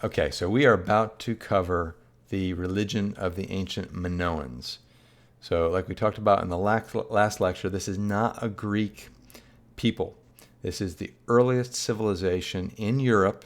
Okay, so we are about to cover the religion of the ancient Minoans. So, like we talked about in the last lecture, this is not a Greek people. This is the earliest civilization in Europe.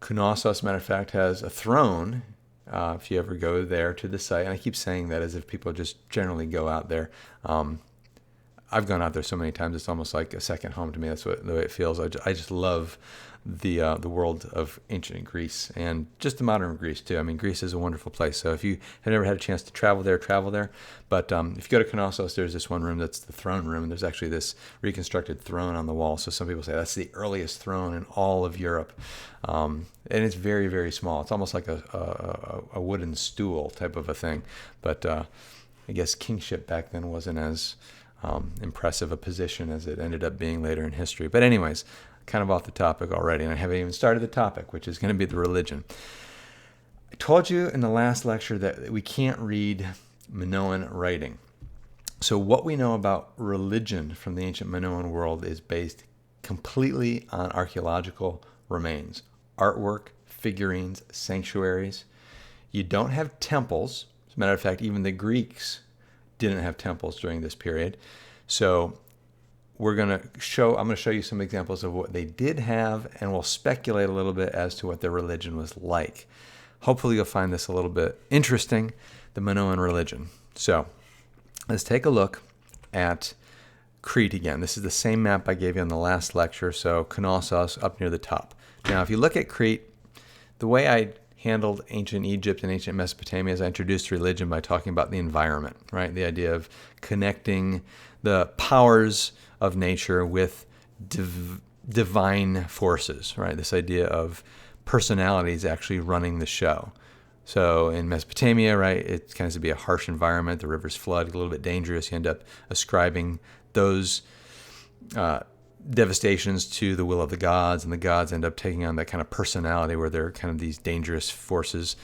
Knossos, matter of fact, has a throne. If you ever go there to the site, and I keep saying that as if people just generally go out there. I've gone out there so many times; it's almost like a second home to me. That's the way it feels. I just love the world of ancient Greece and just the modern Greece too. I mean, Greece is a wonderful place. So if you have never had a chance to travel there, travel there. But if you go to Knossos, there's this one room that's the throne room. And there's actually this reconstructed throne on the wall. So some people say that's the earliest throne in all of Europe. And it's very, very small. It's almost like a wooden stool type of a thing. But I guess kingship back then wasn't as impressive a position as it ended up being later in history. But anyways, kind of off the topic already, and I haven't even started the topic, which is going to be the religion. I told you in the last lecture that we can't read Minoan writing. So what we know about religion from the ancient Minoan world is based completely on archaeological remains, artwork, figurines, sanctuaries. You don't have temples. As a matter of fact, even the Greeks didn't have temples during this period. So I'm going to show you some examples of what they did have, and we'll speculate a little bit as to what their religion was like. Hopefully you'll find this a little bit interesting, the Minoan religion. So let's take a look at Crete again. This is the same map I gave you in the last lecture, so Knossos up near the top. Now, if you look at Crete, the way I handled ancient Egypt and ancient Mesopotamia is I introduced religion by talking about the environment, right? The idea of connecting the powers of nature with divine forces, right? This idea of personalities actually running the show. So in Mesopotamia, right, it tends to be a harsh environment. The rivers flood, a little bit dangerous. You end up ascribing those devastations to the will of the gods, and the gods end up taking on that kind of personality where they're kind of these dangerous forces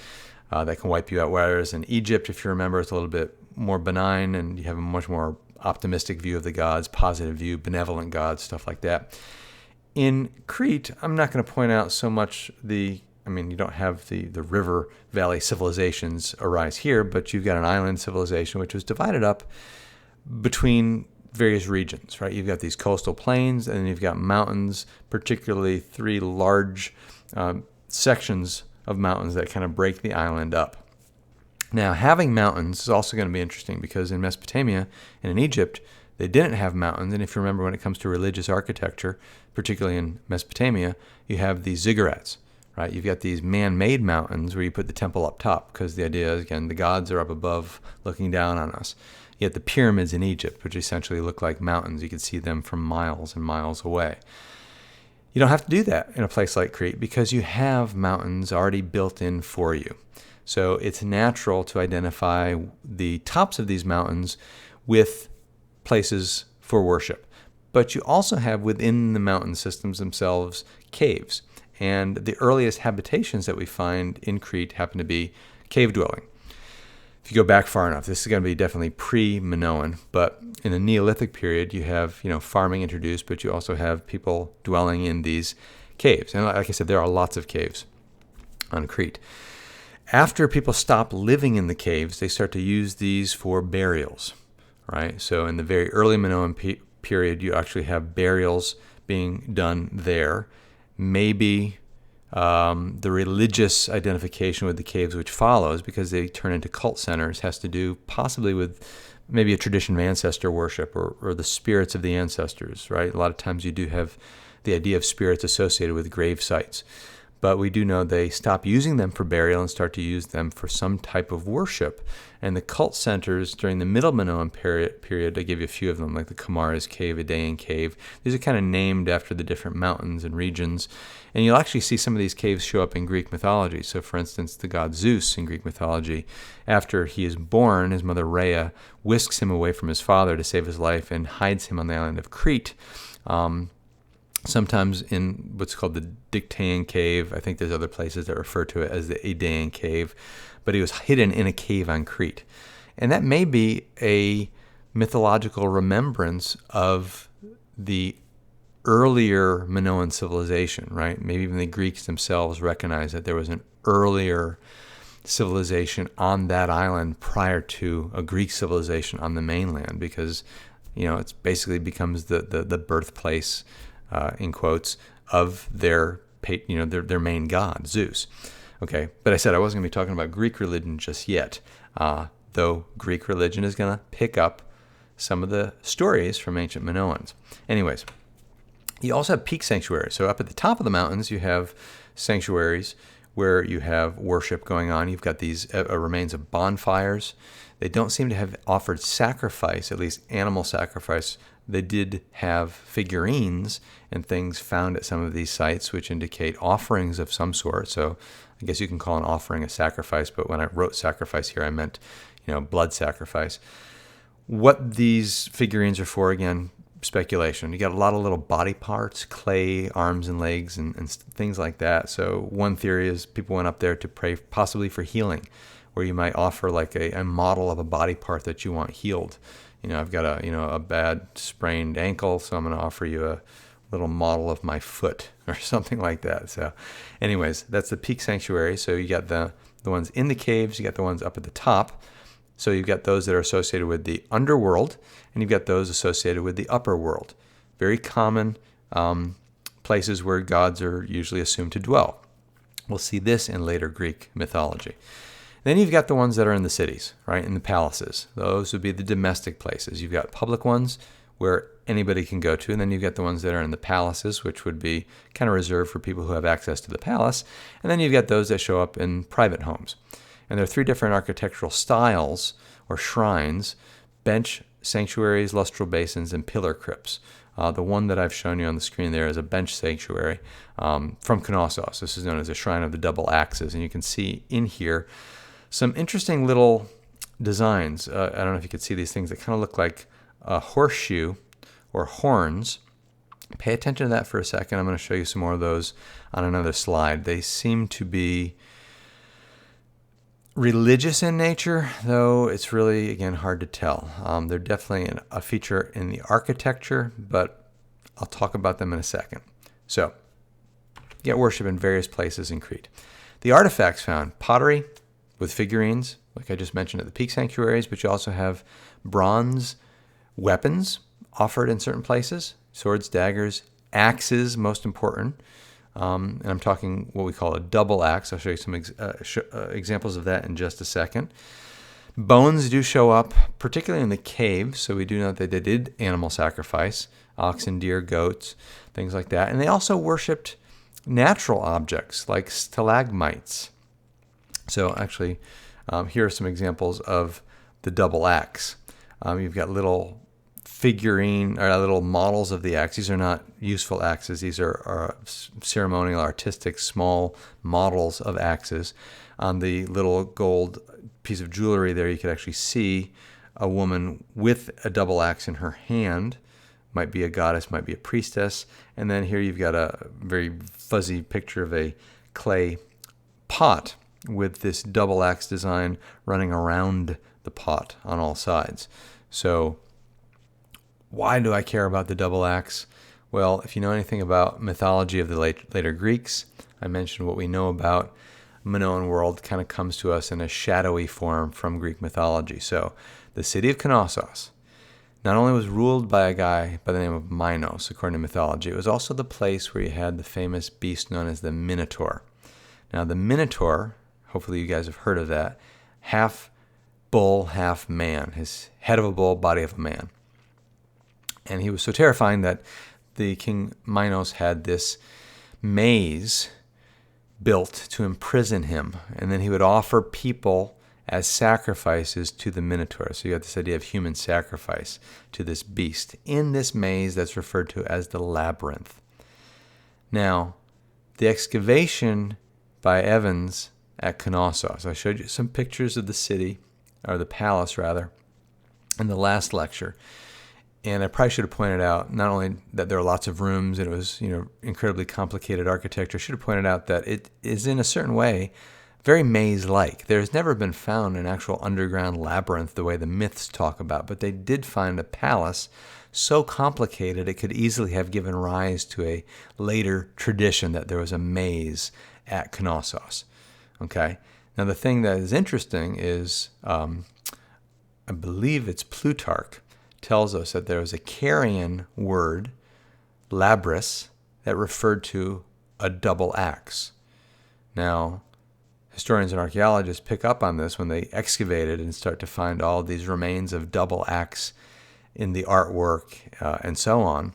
that can wipe you out. Whereas in Egypt, if you remember, it's a little bit more benign, and you have a much more optimistic view of the gods, positive view, benevolent gods, stuff like that. In Crete, I'm not going to point out so much you don't have the river valley civilizations arise here, but you've got an island civilization which was divided up between various regions, right? You've got these coastal plains, and then you've got mountains, particularly three large sections of mountains that kind of break the island up. Now, having mountains is also going to be interesting because in Mesopotamia and in Egypt, they didn't have mountains. And if you remember, when it comes to religious architecture, particularly in Mesopotamia, you have these ziggurats, right? You've got these man-made mountains where you put the temple up top because the idea is, again, the gods are up above looking down on us. Yet the pyramids in Egypt, which essentially look like mountains, you can see them from miles and miles away. You don't have to do that in a place like Crete because you have mountains already built in for you. So it's natural to identify the tops of these mountains with places for worship. But you also have within the mountain systems themselves caves. And the earliest habitations that we find in Crete happen to be cave dwelling. If you go back far enough, this is going to be definitely pre-Minoan, but in the Neolithic period, you have farming introduced, but you also have people dwelling in these caves. And like I said, there are lots of caves on Crete. After people stop living in the caves, they start to use these for burials, right? So in the very early Minoan period, you actually have burials being done there. Maybe the religious identification with the caves which follows, because they turn into cult centers, has to do possibly with maybe a tradition of ancestor worship or the spirits of the ancestors, right? A lot of times you do have the idea of spirits associated with grave sites. But we do know they stop using them for burial and start to use them for some type of worship. And the cult centers during the Middle Minoan period, I give you a few of them, like the Kamara's Cave, Idaean Cave. These are kind of named after the different mountains and regions. And you'll actually see some of these caves show up in Greek mythology. So, for instance, the god Zeus in Greek mythology, after he is born, his mother Rhea whisks him away from his father to save his life and hides him on the island of Crete. Sometimes in what's called the Dictaean Cave. I think there's other places that refer to it as the Idaean Cave. But he was hidden in a cave on Crete. And that may be a mythological remembrance of the earlier Minoan civilization, right? Maybe even the Greeks themselves recognized that there was an earlier civilization on that island prior to a Greek civilization on the mainland, because it basically becomes the birthplace, in quotes, of their main god, Zeus. Okay, but I said I wasn't going to be talking about Greek religion just yet, though Greek religion is going to pick up some of the stories from ancient Minoans. Anyways, you also have peak sanctuaries. So up at the top of the mountains, you have sanctuaries where you have worship going on. You've got these remains of bonfires. They don't seem to have offered sacrifice, at least animal sacrifice. They did have figurines and things found at some of these sites, which indicate offerings of some sort. So I guess you can call an offering a sacrifice, but when I wrote sacrifice here, I meant, blood sacrifice. What these figurines are for, again, speculation. You got a lot of little body parts, clay, arms and legs, and things like that. So one theory is people went up there to pray possibly for healing, where you might offer like a model of a body part that you want healed. I've got a bad sprained ankle, so I'm going to offer you a little model of my foot or something like that. So anyways, that's the peak sanctuary. So you got the ones in the caves, you got the ones up at the top. So you've got those that are associated with the underworld, and you've got those associated with the upper world. Very common places where gods are usually assumed to dwell. We'll see this in later Greek mythology. Then you've got the ones that are in the cities, right, in the palaces. Those would be the domestic places. You've got public ones where anybody can go to, and then you've got the ones that are in the palaces, which would be kind of reserved for people who have access to the palace. And then you've got those that show up in private homes. And there are three different architectural styles or shrines: bench sanctuaries, lustral basins, and pillar crypts. The one that I've shown you on the screen there is a bench sanctuary from Knossos. This is known as a shrine of the double axes. And you can see in here some interesting little designs. I don't know if you could see these things that kind of look like a horseshoe or horns. Pay attention to that for a second. I'm going to show you some more of those on another slide. They seem to be religious in nature, though it's really, again, hard to tell. They're definitely a feature in the architecture, but I'll talk about them in a second. So, you get worship in various places in Crete. The artifacts found: pottery with figurines, like I just mentioned at the peak sanctuaries, but you also have bronze weapons offered in certain places: swords, daggers, axes, most important. And I'm talking what we call a double axe. I'll show you some examples of that in just a second. Bones do show up, particularly in the caves, so we do know that they did animal sacrifice: oxen, deer, goats, things like that. And they also worshipped natural objects like stalagmites. So actually, here are some examples of the double axe. You've got little figurine or little models of the axe. These are not useful axes. These are ceremonial, artistic, small models of axes. On the little gold piece of jewelry there, you could actually see a woman with a double axe in her hand. Might be a goddess, might be a priestess. And then here you've got a very fuzzy picture of a clay pot with this double axe design running around the pot on all sides. So why do I care about the double axe? Well, if you know anything about mythology of the later Greeks, I mentioned what we know about Minoan world kind of comes to us in a shadowy form from Greek mythology. So the city of Knossos not only was ruled by a guy by the name of Minos, according to mythology, it was also the place where you had the famous beast known as the Minotaur. Now the Minotaur, hopefully you guys have heard of that, half bull, half man, his head of a bull, body of a man. And he was so terrifying that the king Minos had this maze built to imprison him. And then he would offer people as sacrifices to the Minotaur. So you have this idea of human sacrifice to this beast in this maze that's referred to as the Labyrinth. Now, the excavation by Evans at Knossos, I showed you some pictures of the city, or the palace rather, in the last lecture. And I probably should have pointed out not only that there are lots of rooms and it was, incredibly complicated architecture. I should have pointed out that it is in a certain way very maze-like. There's never been found an actual underground labyrinth the way the myths talk about, but they did find a palace so complicated it could easily have given rise to a later tradition that there was a maze at Knossos. Okay? Now the thing that is interesting is, I believe it's Plutarch, tells us that there was a Carian word, labris, that referred to a double axe. Now, historians and archaeologists pick up on this when they excavated and start to find all these remains of double axe in the artwork and so on.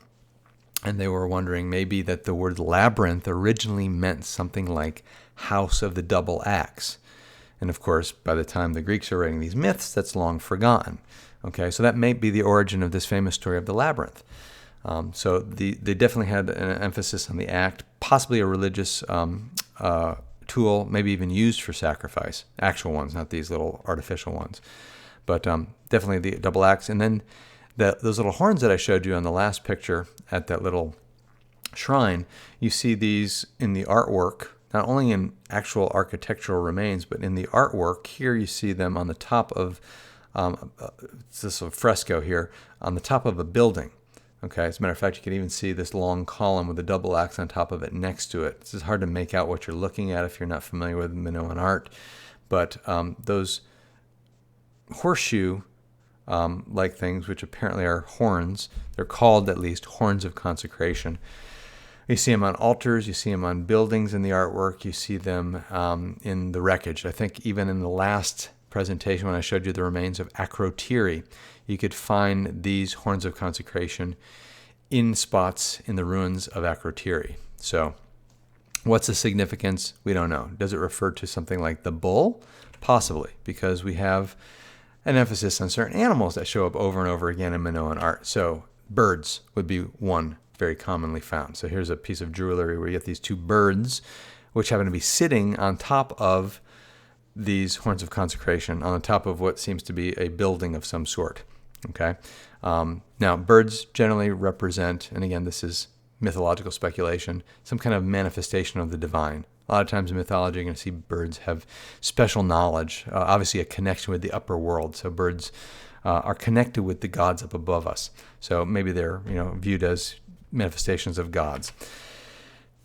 And they were wondering maybe that the word labyrinth originally meant something like house of the double axe. And of course, by the time the Greeks are writing these myths, that's long forgotten. Okay, so that may be the origin of this famous story of the labyrinth. So they definitely had an emphasis on the act, possibly a religious tool, maybe even used for sacrifice. Actual ones, not these little artificial ones. But definitely the double axe. And then those little horns that I showed you on the last picture at that little shrine, you see these in the artwork, not only in actual architectural remains, but in the artwork. Here you see them on the top of, this fresco here, on the top of a building. Okay, as a matter of fact, you can even see this long column with a double axe on top of it next to it. It's hard to make out what you're looking at if you're not familiar with Minoan art. But those horseshoe-like things, which apparently are horns, they're called at least horns of consecration. You see them on altars, you see them on buildings in the artwork, you see them in the wreckage. I think even in the last presentation when I showed you the remains of Akrotiri, you could find these horns of consecration in spots in the ruins of Akrotiri. So what's the significance? We don't know. Does it refer to something like the bull? Possibly, because we have an emphasis on certain animals that show up over and over again in Minoan art. So birds would be one very commonly found. So here's a piece of jewelry where you get these two birds, which happen to be sitting on top of these horns of consecration, on the top of what seems to be a building of some sort. Okay. Now, birds generally represent, and again, this is mythological speculation, some kind of manifestation of the divine. A lot of times in mythology, you're going to see birds have special knowledge, obviously a connection with the upper world. So birds are connected with the gods up above us. So maybe they're viewed as manifestations of gods.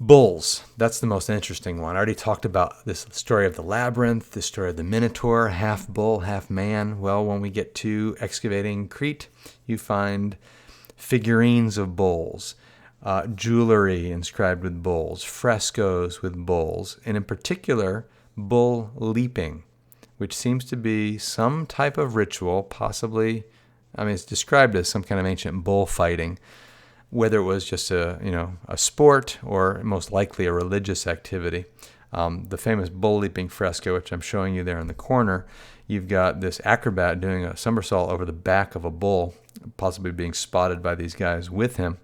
Bulls, that's the most interesting one. I already talked about this story of the labyrinth, the story of the Minotaur, half bull, half man. Well, when we get to excavating Crete, you find figurines of bulls, jewelry inscribed with bulls, frescoes with bulls, and in particular, bull leaping, which seems to be some type of ritual, possibly, it's described as some kind of ancient bullfighting, whether it was just a sport or most likely a religious activity. The famous bull leaping fresco, which I'm showing you there in the corner, you've got this acrobat doing a somersault over the back of a bull, possibly being spotted by these guys with him.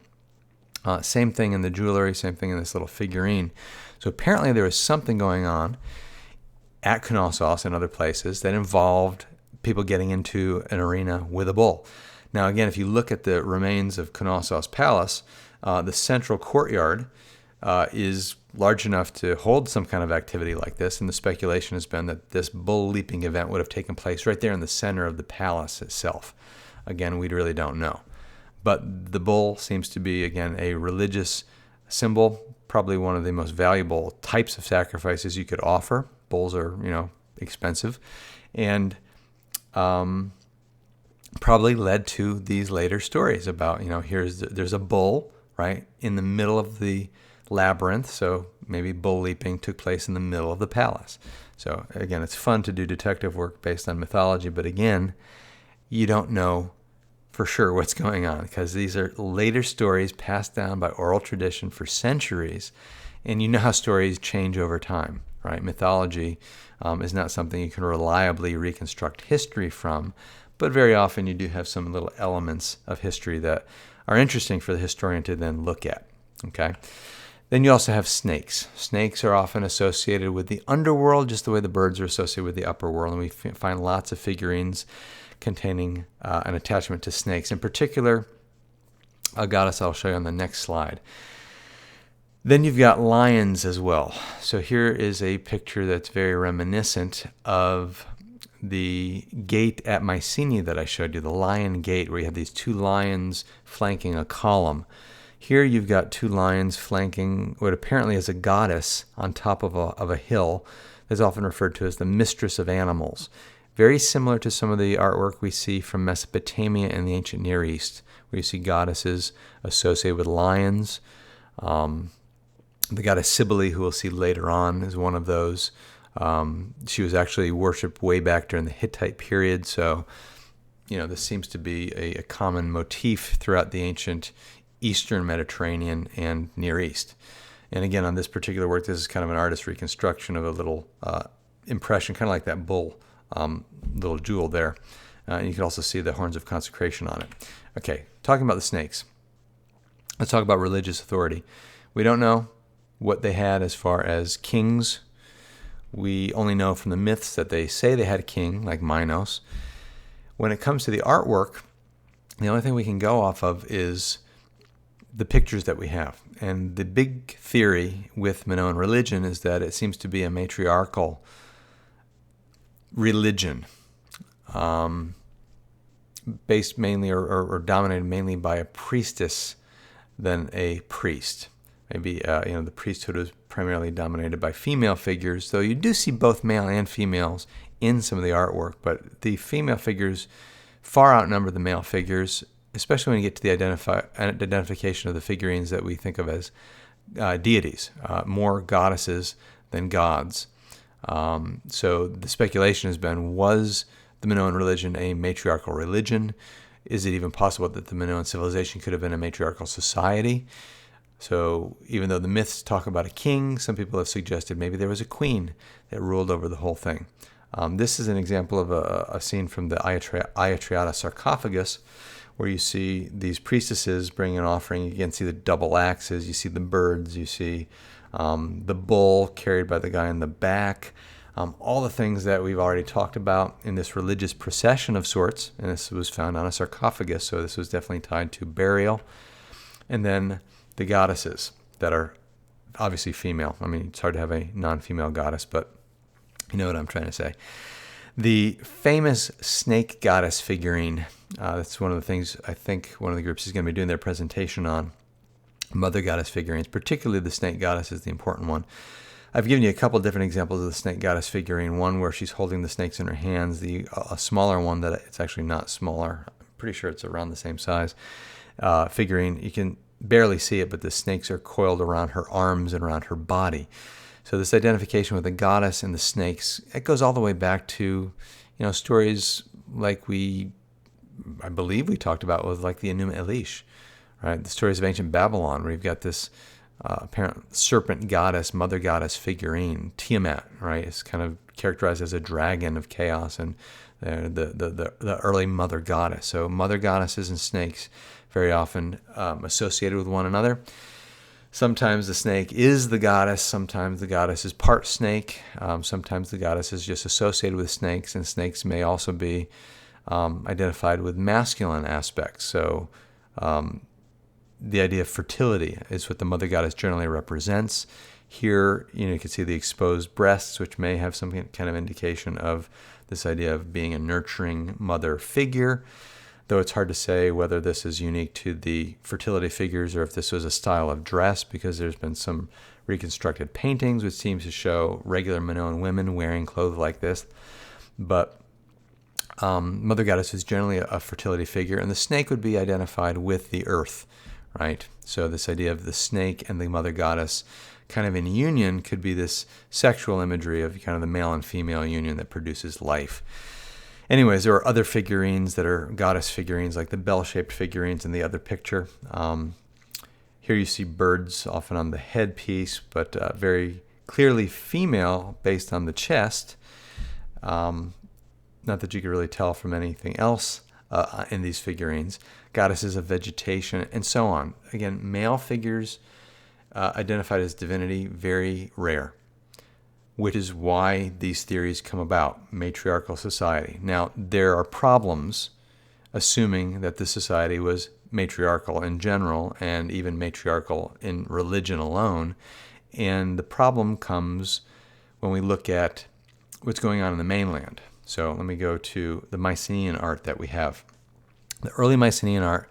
Same thing in the jewelry, same thing in this little figurine. So apparently there was something going on at Knossos and other places that involved people getting into an arena with a bull. Now, again, if you look at the remains of Knossos Palace, the central courtyard is large enough to hold some kind of activity like this, and the speculation has been that this bull leaping event would have taken place right there in the center of the palace itself. Again, we really don't know. But the bull seems to be, again, a religious symbol, probably one of the most valuable types of sacrifices you could offer. Bulls are, expensive, and probably led to these later stories about, there's a bull, right, in the middle of the labyrinth, so maybe bull leaping took place in the middle of the palace. So again, it's fun to do detective work based on mythology, but again, you don't know for sure what's going on because these are later stories passed down by oral tradition for centuries, and you know how stories change over time, right? Mythology is not something you can reliably reconstruct history from, but very often you do have some little elements of history that are interesting for the historian to then look at, okay? Then you also have snakes. Snakes are often associated with the underworld, just the way the birds are associated with the upper world, and we find lots of figurines containing an attachment to snakes. In particular, a goddess I'll show you on the next slide. Then you've got lions as well. So here is a picture that's very reminiscent of the gate at Mycenae that I showed you, the lion gate, where you have these two lions flanking a column. Here you've got two lions flanking what apparently is a goddess on top of a hill that's often referred to as the mistress of animals. Very similar to some of the artwork we see from Mesopotamia and the ancient Near East, where you see goddesses associated with lions. The goddess Cybele, who we'll see later on, is one of those. She was actually worshipped way back during the Hittite period, so this seems to be a common motif throughout the ancient Eastern Mediterranean and Near East. And again, on this particular work, this is kind of an artist's reconstruction of a little impression, kind of like that bull little jewel there. And you can also see the horns of consecration on it. Okay, talking about the snakes. Let's talk about religious authority. We don't know what they had as far as kings. We only know from the myths that they say they had a king, like Minos. When it comes to the artwork, the only thing we can go off of is the pictures that we have. And the big theory with Minoan religion is that it seems to be a matriarchal religion, based mainly or dominated mainly by a priestess than a priest. Maybe the priesthood was primarily dominated by female figures, though you do see both male and females in some of the artwork, but the female figures far outnumber the male figures, especially when you get to the identification of the figurines that we think of as deities, more goddesses than gods. So the speculation has been, was the Minoan religion a matriarchal religion? Is it even possible that the Minoan civilization could have been a matriarchal society? So even though the myths talk about a king, some people have suggested maybe there was a queen that ruled over the whole thing. This is an example of a scene from the Ayatriata sarcophagus, where you see these priestesses bring an offering. You can see the double axes, you see the birds, you see the bull carried by the guy in the back, all the things that we've already talked about in this religious procession of sorts. And this was found on a sarcophagus, so this was definitely tied to burial. And then the goddesses that are obviously female. I mean, it's hard to have a non-female goddess, but you know what I'm trying to say. The famous snake goddess figurine, that's one of the things I think one of the groups is going to be doing their presentation on. Mother goddess figurines, particularly the snake goddess is the important one. I've given you a couple different examples of the snake goddess figurine, one where she's holding the snakes in her hands, a smaller one that it's actually not smaller. I'm pretty sure it's around the same size figurine. You can barely see it, but the snakes are coiled around her arms and around her body. So this identification with the goddess and the snakes, it goes all the way back to, stories like I believe we talked about with like the Enuma Elish, right? The stories of ancient Babylon, where you've got this apparent serpent goddess, mother goddess figurine, Tiamat, right? It's kind of characterized as a dragon of chaos, and the early mother goddess. So mother goddesses and snakes very often associated with one another. Sometimes the snake is the goddess, sometimes the goddess is part snake, sometimes the goddess is just associated with snakes, and snakes may also be identified with masculine aspects. So the idea of fertility is what the mother goddess generally represents. Here, you can see the exposed breasts, which may have some kind of indication of this idea of being a nurturing mother figure, though it's hard to say whether this is unique to the fertility figures or if this was a style of dress, because there's been some reconstructed paintings which seems to show regular Minoan women wearing clothes like this. But mother goddess is generally a fertility figure, and the snake would be identified with the earth, right? So this idea of the snake and the mother goddess kind of in union could be this sexual imagery of kind of the male and female union that produces life. Anyways, there are other figurines that are goddess figurines, like the bell-shaped figurines in the other picture. Here you see birds often on the headpiece, but very clearly female based on the chest. Not that you can really tell from anything else in these figurines. Goddesses of vegetation, and so on. Again, male figures identified as divinity, very rare, which is why these theories come about, matriarchal society. Now, there are problems assuming that the society was matriarchal in general, and even matriarchal in religion alone. And the problem comes when we look at what's going on in the mainland. So let me go to the Mycenaean art that we have. The early Mycenaean art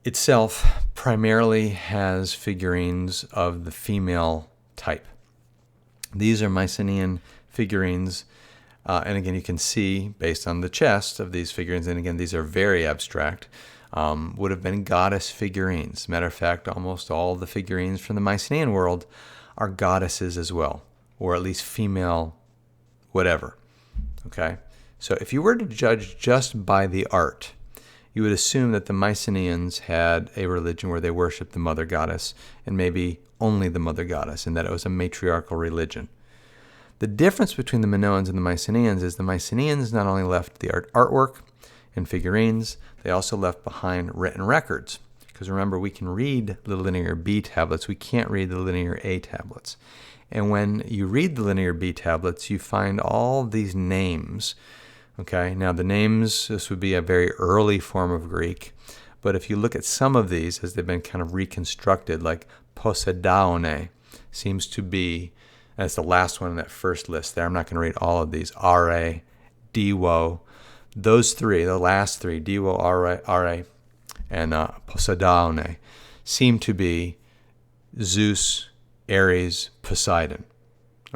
itself primarily has figurines of the female type. These are Mycenaean figurines, and again, you can see based on the chest of these figurines, and again, these are very abstract, would have been goddess figurines. Matter of fact, almost all the figurines from the Mycenaean world are goddesses as well, or at least female whatever. Okay? So if you were to judge just by the art, you would assume that the Mycenaeans had a religion where they worshiped the mother goddess, and maybe only the mother goddess, and that it was a matriarchal religion. The difference between the Minoans and the Mycenaeans is the Mycenaeans not only left the artwork and figurines, they also left behind written records. Because remember, we can read the linear B tablets, we can't read the linear A tablets. And when you read the linear B tablets, you find all these names. Okay, now the names, this would be a very early form of Greek, but if you look at some of these as they've been kind of reconstructed, like Poseidaone seems to be, that's the last one in that first list there. I'm not going to read all of these. Are, Diwo, those three, the last three, Diwo, Are, and Poseidaone, seem to be Zeus, Ares, Poseidon.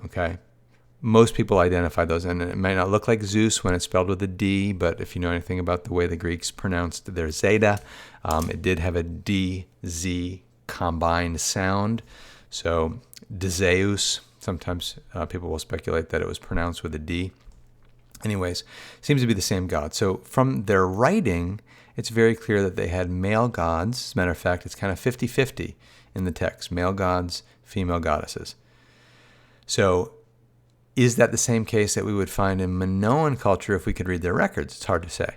Okay? Most people identify those, and it may not look like Zeus when it's spelled with a D, but if you know anything about the way the Greeks pronounced their zeta, it did have a D-Z combined sound. So, Zeus, sometimes people will speculate that it was pronounced with a D. Anyways, seems to be the same god. So from their writing, it's very clear that they had male gods. As a matter of fact, it's kind of 50-50 in the text. Male gods, female goddesses. So is that the same case that we would find in Minoan culture if we could read their records? It's hard to say,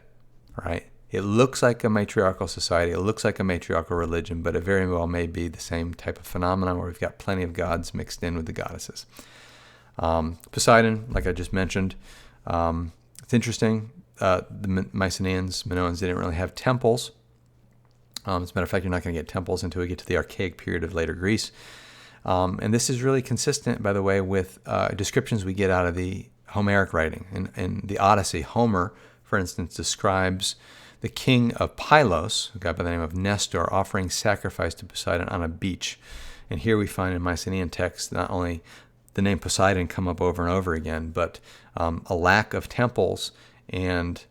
right? It looks like a matriarchal society. It looks like a matriarchal religion, but it very well may be the same type of phenomenon where we've got plenty of gods mixed in with the goddesses. Poseidon, like I just mentioned, it's interesting. The Mycenaeans, Minoans, didn't really have temples. As a matter of fact, you're not going to get temples until we get to the archaic period of later Greece. And this is really consistent, by the way, with descriptions we get out of the Homeric writing. In the Odyssey, Homer, for instance, describes the king of Pylos, a guy by the name of Nestor, offering sacrifice to Poseidon on a beach. And here we find in Mycenaean texts not only the name Poseidon come up over and over again, but a lack of temples and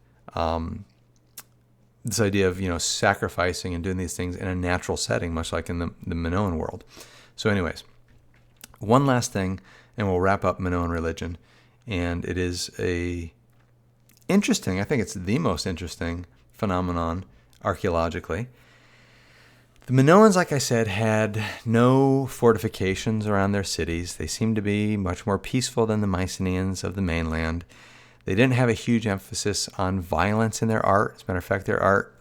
this idea of sacrificing and doing these things in a natural setting, much like in the Minoan world. So anyways, one last thing, and we'll wrap up Minoan religion, and it is I think it's the most interesting phenomenon archaeologically. The Minoans, like I said, had no fortifications around their cities. They seemed to be much more peaceful than the Mycenaeans of the mainland. They didn't have a huge emphasis on violence in their art. As a matter of fact, their art,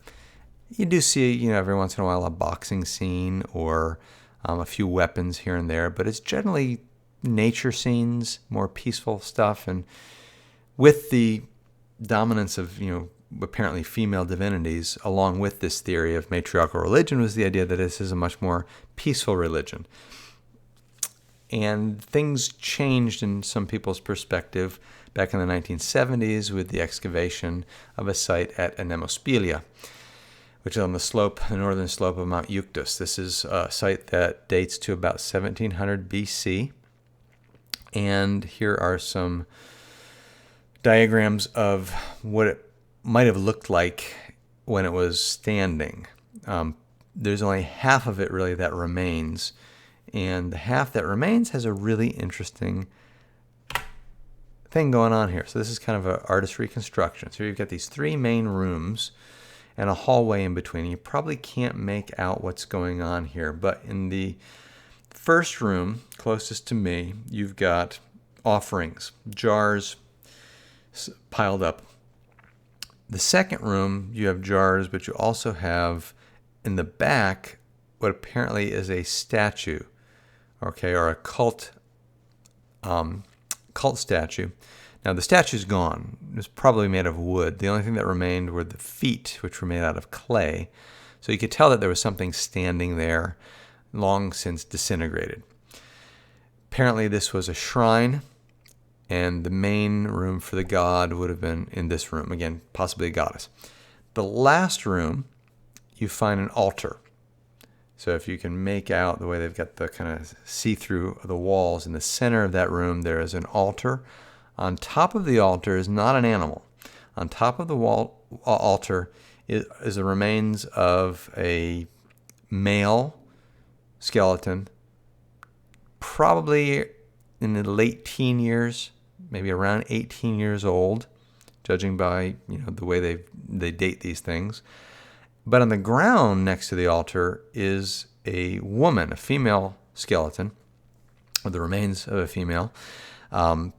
you do see, every once in a while a boxing scene or a few weapons here and there, but it's generally nature scenes, more peaceful stuff. And with the dominance of, apparently female divinities, along with this theory of matriarchal religion, was the idea that this is a much more peaceful religion. And things changed in some people's perspective back in the 1970s with the excavation of a site at Anemospilia, which is on the northern slope of Mount Euctus. This is a site that dates to about 1700 BC. And here are some diagrams of what it might have looked like when it was standing. There's only half of it really that remains. And the half that remains has a really interesting thing going on here. So this is kind of an artist reconstruction. So you've got these three main rooms and a hallway in between. You probably can't make out what's going on here, but in the first room, closest to me, you've got offerings, jars piled up. The second room, you have jars, but you also have in the back what apparently is a statue, or a cult statue. Now the statue's gone. It was probably made of wood. The only thing that remained were the feet, which were made out of clay. So you could tell that there was something standing there, long since disintegrated. Apparently this was a shrine, and the main room for the god would have been in this room. Again, possibly a goddess. The last room, you find an altar. So if you can make out the way they've got the kind of see-through of the walls, in the center of that room there is an altar. On top of the altar is not an animal. On top of the altar is the remains of a male skeleton, probably in the late teen years, maybe around 18 years old, judging by the way they date these things. But on the ground next to the altar is a woman, a female skeleton, or the remains of a female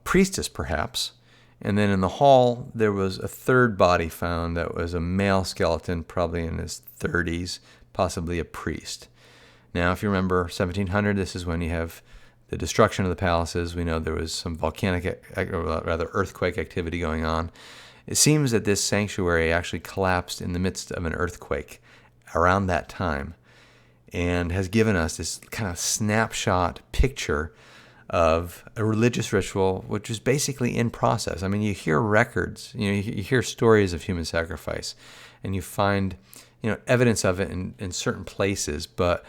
priestess, perhaps. And then in the hall, there was a third body found that was a male skeleton, probably in his 30s, possibly a priest. Now, if you remember 1700, this is when you have the destruction of the palaces. We know there was some volcanic, or rather earthquake activity going on. It seems that this sanctuary actually collapsed in the midst of an earthquake around that time, and has given us this kind of snapshot picture of a religious ritual which is basically in process. I mean, you hear records, you hear stories of human sacrifice, and you find evidence of it in certain places, but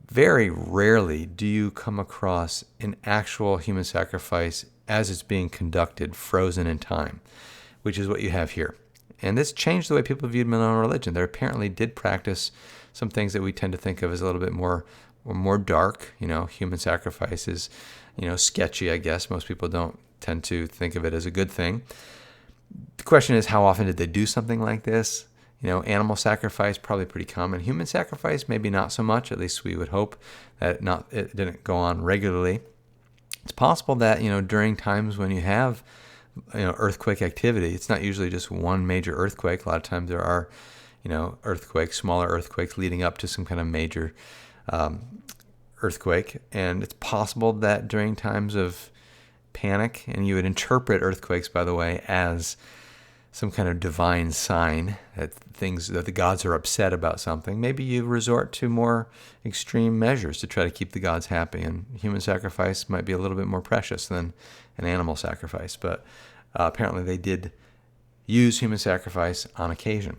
very rarely do you come across an actual human sacrifice as it's being conducted, frozen in time, which is what you have here. And this changed the way people viewed Minoan religion. They apparently did practice some things that we tend to think of as a little bit more dark. Human sacrifice is, sketchy, I guess. Most people don't tend to think of it as a good thing. The question is, how often did they do something like this? Animal sacrifice, probably pretty common. Human sacrifice, maybe not so much. At least we would hope that it didn't go on regularly. It's possible that, during times when you have earthquake activity, it's not usually just one major earthquake. A lot of times there are, earthquakes, smaller earthquakes leading up to some kind of major earthquake. And it's possible that during times of panic, and you would interpret earthquakes, by the way, as some kind of divine sign that the gods are upset about something, maybe you resort to more extreme measures to try to keep the gods happy. And human sacrifice might be a little bit more precious than an animal sacrifice, but apparently they did use human sacrifice on occasion.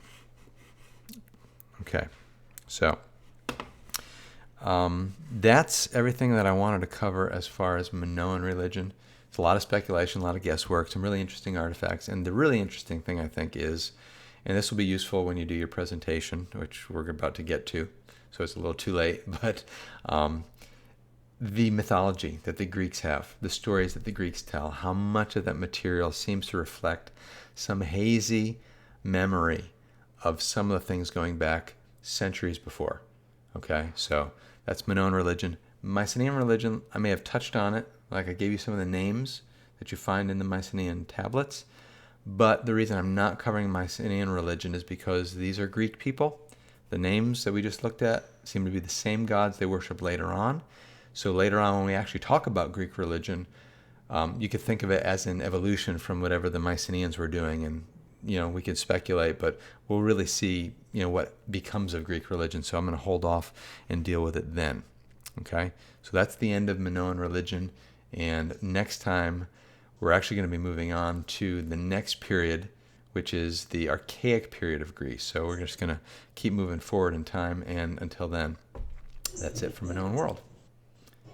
Okay, so that's everything that I wanted to cover as far as Minoan religion. It's a lot of speculation, a lot of guesswork, some really interesting artifacts. And the really interesting thing, I think, is, and this will be useful when you do your presentation, which we're about to get to, so it's a little too late, but the mythology that the Greeks have, the stories that the Greeks tell, how much of that material seems to reflect some hazy memory of some of the things going back centuries before. Okay, so that's Minoan religion. Mycenaean religion, I may have touched on it, like I gave you some of the names that you find in the Mycenaean tablets, but the reason I'm not covering Mycenaean religion is because these are Greek people. The names that we just looked at seem to be the same gods they worship later on. So later on, when we actually talk about Greek religion, you could think of it as an evolution from whatever the Mycenaeans were doing, and we could speculate, but we'll really see what becomes of Greek religion. So I'm going to hold off and deal with it then. Okay, so that's the end of Minoan religion. And next time, we're actually going to be moving on to the next period, which is the archaic period of Greece. So we're just going to keep moving forward in time, and until then, that's it for Minoan world.